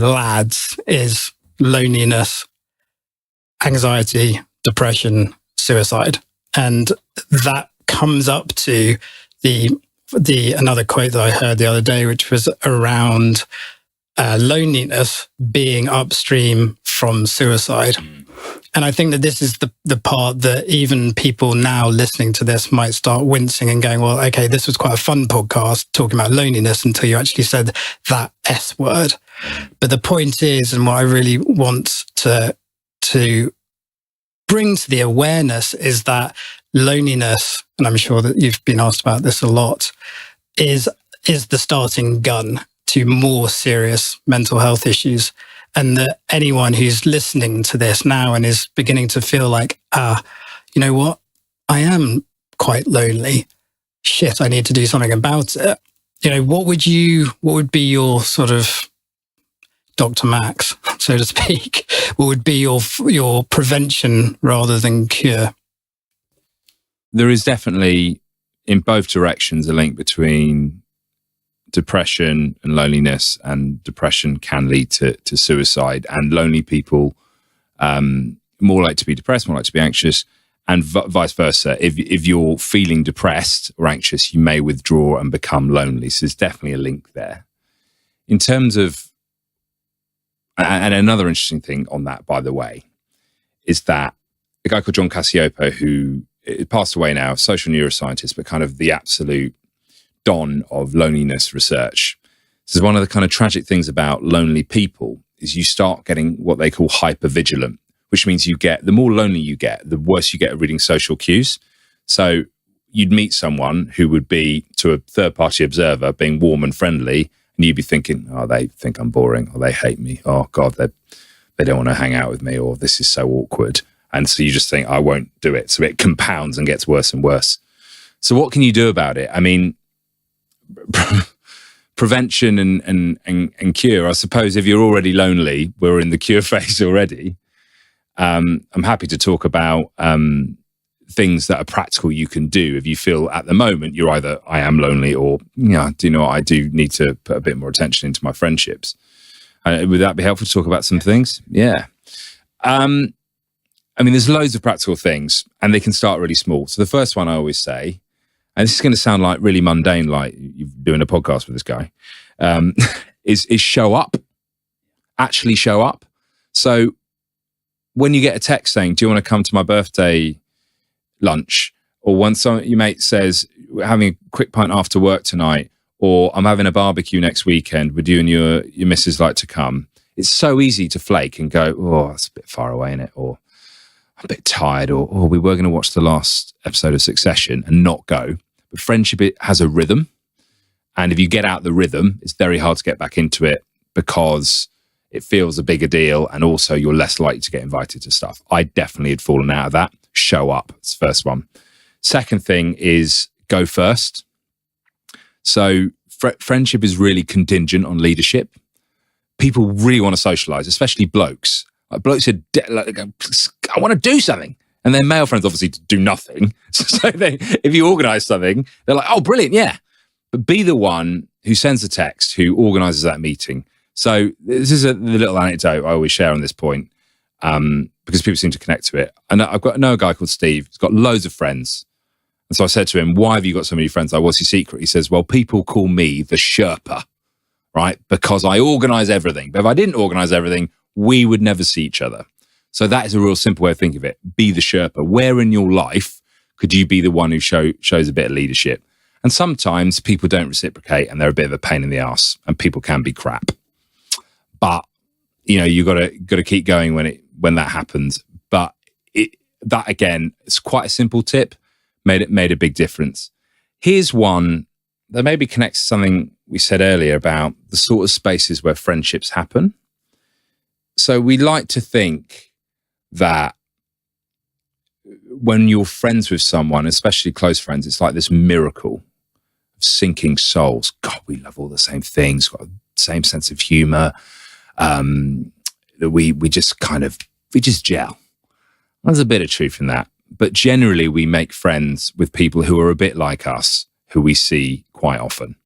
around lads is loneliness, anxiety, depression, suicide. And that comes up to the another quote that I heard the other day, which was around loneliness being upstream from suicide. And I think that this is the part that even people now listening to this might start wincing and going, well, okay, this was quite a fun podcast talking about loneliness until you actually said that S word. But the point is, and what I really want to bring to the awareness is that loneliness, and I'm sure that you've been asked about this a lot, is the starting gun to more serious mental health issues. And that anyone who's listening to this now and is beginning to feel like, you know what, I am quite lonely. Shit, I need to do something about it. You know, what would be your sort of Dr. Max, so to speak? What would be your prevention rather than cure? There is definitely, in both directions, a link between depression and loneliness, and depression can lead to suicide, and lonely people more like to be depressed, more like to be anxious, and vice versa. If you're feeling depressed or anxious, you may withdraw and become lonely. So there's definitely a link there. In terms of, and another interesting thing on that, by the way, is that a guy called John Cacioppo, who passed away now, social neuroscientist, but kind of the absolute don of loneliness research. This is one of the kind of tragic things about lonely people is you start getting what they call hypervigilant, which means the more lonely you get, the worse you get at reading social cues. So you'd meet someone who would be, to a third-party observer, being warm and friendly, and you'd be thinking, oh, they think I'm boring, or they hate me, oh God, they don't want to hang out with me, or this is so awkward. And so you just think, I won't do it. So it compounds and gets worse and worse. So what can you do about it? I mean, prevention and cure. I suppose if you're already lonely, we're in the cure phase already. I'm happy to talk about things that are practical you can do if you feel at the moment you're either I am lonely or do you know what, I do need to put a bit more attention into my friendships. Would that be helpful to talk about some things? Yeah. I mean, there's loads of practical things, and they can start really small. So the first one I always say, and this is going to sound like really mundane, like you're doing a podcast with this guy, is show up. Actually show up. So when you get a text saying, do you want to come to my birthday lunch? Or when your mate says, we're having a quick pint after work tonight, or I'm having a barbecue next weekend, would you and your missus like to come? It's so easy to flake and go, oh, that's a bit far away, isn't it? Or I'm a bit tired, or we were going to watch the last episode of Succession, and not go. But friendship, it has a rhythm. And if you get out the rhythm, it's very hard to get back into it because it feels a bigger deal, and also you're less likely to get invited to stuff. I definitely had fallen out of that. Show up. It's the first one. Second thing is go first. So friendship is really contingent on leadership. People really want to socialize, especially blokes. Like blokes are I want to do something. And their male friends obviously do nothing. So if you organize something, they're like, oh, brilliant, yeah. But be the one who sends the text, who organizes that meeting. So this is the little anecdote I always share on this point, because people seem to connect to it. And I know a guy called Steve. He's got loads of friends. And so I said to him, why have you got so many friends? Like, what's your secret? He says, well, people call me the Sherpa, right? Because I organize everything. But if I didn't organize everything, we would never see each other. So that is a real simple way of thinking of it. Be the Sherpa. Where in your life could you be the one who shows a bit of leadership? And sometimes people don't reciprocate, and they're a bit of a pain in the ass, and people can be crap. But you got to keep going when that happens. But that again, it's quite a simple tip. Made a big difference. Here's one that maybe connects to something we said earlier about the sort of spaces where friendships happen. So we like to think that when you're friends with someone, especially close friends, it's like this miracle of syncing souls. God, we love all the same things, got the same sense of humor. That we just gel. There's a bit of truth in that. But generally, we make friends with people who are a bit like us, who we see quite often.